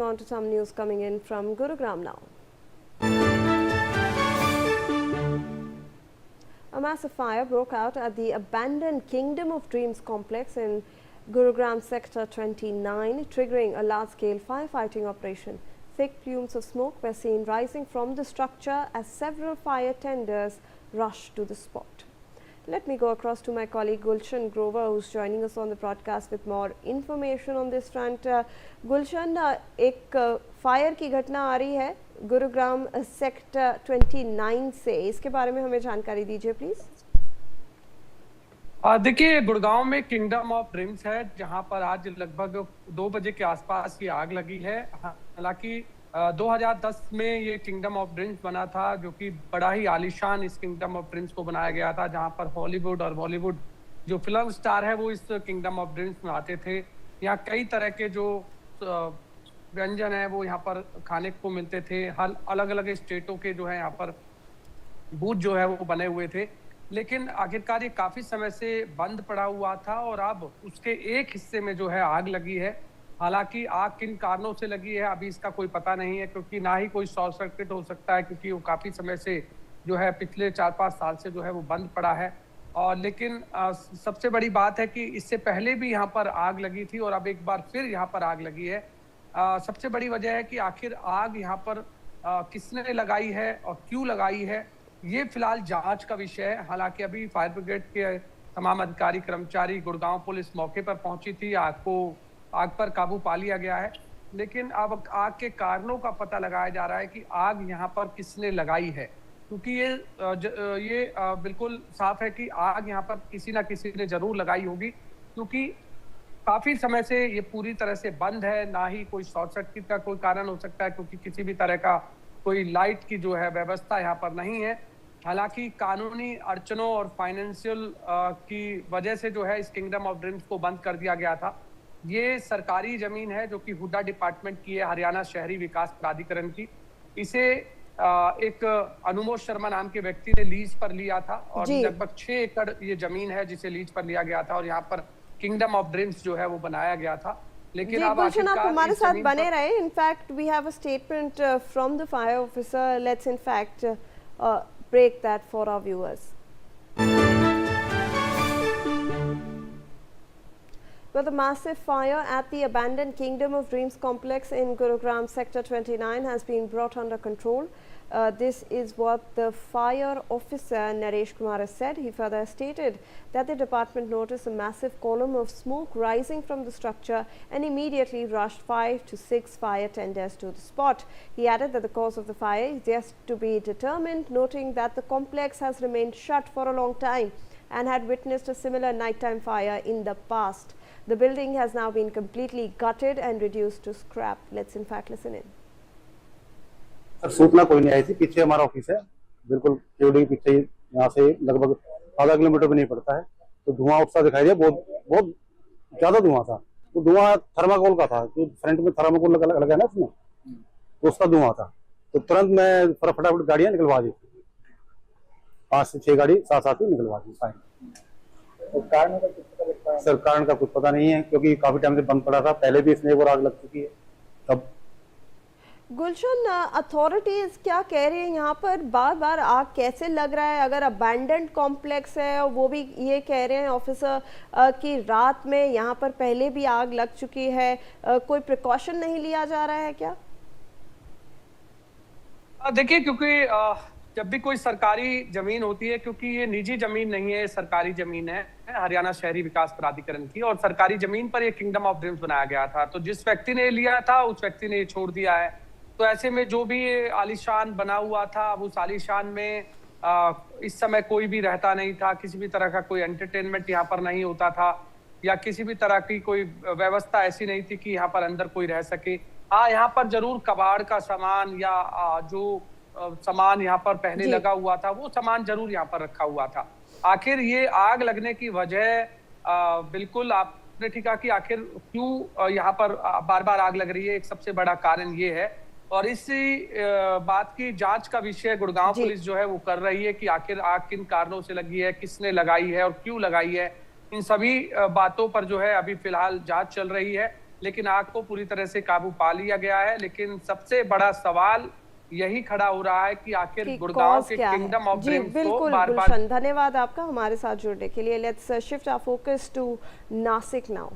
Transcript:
On to some news coming in from Gurugram now. A massive fire broke out at the abandoned Kingdom of Dreams complex in Gurugram Sector 29, triggering a large-scale firefighting operation. Thick plumes of smoke were seen rising from the structure as several fire tenders rushed to the spot. Let me go across to my colleague Gulshan Grover, who's joining us on the broadcast with more information on this front. Gulshan, एक fire की घटना आ रही है Gurugram sector 29 से, इसके बारे में हमें जानकारी दीजिए प्लीज। देखिए, गुड़गांव में किंगडम ऑफ ड्रीम्स है, जहां पर आज लगभग 2 बजे के आसपास की आग लगी है। हालांकि 2010 में ये किंगडम ऑफ ड्रीम्स बना था, जो कि बड़ा ही आलीशान इस किंगडम ऑफ ड्रीम्स को बनाया गया था, जहां पर हॉलीवुड और बॉलीवुड जो फिल्म स्टार है वो इस किंगडम ऑफ ड्रीम्स में आते थे। यहाँ कई तरह के जो व्यंजन है वो यहाँ पर खाने को मिलते थे। हर अलग अलग स्टेटों के जो है यहाँ पर बूथ जो है वो बने हुए थे, लेकिन आखिरकार ये काफी समय से बंद पड़ा हुआ था और अब उसके एक हिस्से में जो है आग लगी है। हालांकि आग किन कारणों से लगी है अभी इसका कोई पता नहीं है, क्योंकि ना ही कोई शॉर्ट सर्किट हो सकता है, क्योंकि वो काफी समय से जो है पिछले 4-5 साल से जो है वो बंद पड़ा है। और लेकिन सबसे बड़ी बात है कि इससे पहले भी यहाँ पर आग लगी थी और अब एक बार फिर यहाँ पर आग लगी है। सबसे बड़ी वजह है कि आखिर आग यहाँ पर किसने लगाई है और क्यों लगाई है, ये फिलहाल जांच का विषय है। हालांकि अभी फायर ब्रिगेड के तमाम अधिकारी कर्मचारी, गुड़गांव पुलिस मौके पर पहुंची थी, आग पर काबू पा लिया गया है, लेकिन अब आग के कारणों का पता लगाया जा रहा है कि आग यहाँ पर किसने लगाई है, क्योंकि ये बिल्कुल साफ है कि आग यहाँ पर किसी ना किसी ने जरूर लगाई होगी, क्योंकि काफी समय से ये पूरी तरह से बंद है। ना ही कोई शॉर्ट सर्किट का कोई कारण हो सकता है, क्योंकि किसी भी तरह का कोई लाइट की जो है व्यवस्था यहाँ पर नहीं है। हालांकि कानूनी अड़चनों और फाइनेंशियल की वजह से जो है इस किंगडम ऑफ ड्रीम्स को बंद कर दिया गया था। ये सरकारी जमीन है जो कि हुड्डा डिपार्टमेंट की है, हरियाणा शहरी विकास प्राधिकरण की। इसे एक अनुमोद शर्मा नाम के व्यक्ति ने लीज पर लिया था और लगभग 6 एकड़ ये जमीन है जिसे लीज पर लिया गया था और यहाँ पर किंगडम ऑफ ड्रीम्स जो है वो बनाया गया था। लेकिन अब आप हमारे साथ बने रहे। In fact we have a statement from the fire officer. Let's in fact break that for our viewers. Well, the massive fire at the abandoned Kingdom of Dreams complex in Gurugram Sector 29 has been brought under control. This is what the fire officer Naresh Kumar has said. He further stated that the department noticed a massive column of smoke rising from the structure and immediately rushed 5 to 6 fire tenders to the spot. He added that the cause of the fire is yet to be determined, noting that the complex has remained shut for a long time and had witnessed a similar nighttime fire in the past. The building has now been completely gutted and reduced to scrap. Let's in fact listen in. सूचना कोई नहीं आई थी। पीछे हमारा office है, बिल्कुल केवड़ी पीछे, यहाँ से लगभग आधा किलोमीटर भी नहीं पड़ता है। तो धुआं उठता दिखाई दिया, बहुत ज्यादा धुआं था। तो धुआं थर्माकोल का था, जो फ्रंट में थर्माकोल लगा ना उसमें, तो उसका धुआं था। तो तुरंत मैं फटाफट गाड़ियां निकलवा दी, 5 से 6 गाड़ी साथ साथ ही निकलवा दी। सर कारण का कुछ पता नहीं है, क्योंकि काफी टाइम से बंद पड़ा था। पहले भी इसमें एक बार आग लग चुकी है तब। गुलशन, अथॉरिटीज क्या कह रही है यहाँ पर? बार बार आग कैसे लग रहा है? अगर अबैंडन्ड कॉम्प्लेक्स है और वो भी ये कह रहे हैं ऑफिसर कि रात में यहाँ पर पहले भी आग लग चुकी है, कोई प्रिकॉशन नहीं लिया जा रहा है क्या? देखिए, क्योंकि जब भी कोई सरकारी जमीन होती है, क्योंकि ये निजी जमीन नहीं है, सरकारी जमीन है हरियाणा शहरी विकास प्राधिकरण की, और सरकारी जमीन पर ये किंगडम ऑफ ड्रीम्स बनाया गया था। तो जिस व्यक्ति ने लिया था उस व्यक्ति ने ये छोड़ दिया है। तो ऐसे में जो भी आलीशान बना हुआ था, अब उस आलीशान में इस समय कोई भी रहता नहीं था। किसी भी तरह का कोई एंटरटेनमेंट यहाँ पर नहीं होता था, या किसी भी तरह की कोई व्यवस्था ऐसी नहीं थी कि यहाँ पर अंदर कोई रह सके। हाँ, यहाँ पर जरूर कबाड़ का सामान या जो सामान यहाँ पर पहले लगा हुआ था वो सामान जरूर यहाँ पर रखा हुआ था। आखिर ये आग लगने की वजह बिल्कुल आपने ठीक कहा कि आखिर क्यों यहाँ पर बार बार आग लग रही है, एक सबसे बड़ा कारण ये है। और इसी बात की जांच का विषय गुड़गांव पुलिस जो है वो कर रही है कि आखिर आग किन कारणों से लगी है, किसने लगाई है और क्यों लगाई है। इन सभी बातों पर जो है अभी फिलहाल जांच चल रही है। लेकिन आग को पूरी तरह से काबू पा लिया गया है। लेकिन सबसे बड़ा सवाल यही खड़ा हो रहा है कि आखिर कि गुड़गांव कॉज के क्या है? किंगडम ऑफ जी ड्रीम्स को बिल्कुल बार बार गुलशन, धन्यवाद आपका हमारे साथ जुड़ने के लिए। Let's shift our focus to Nashik now.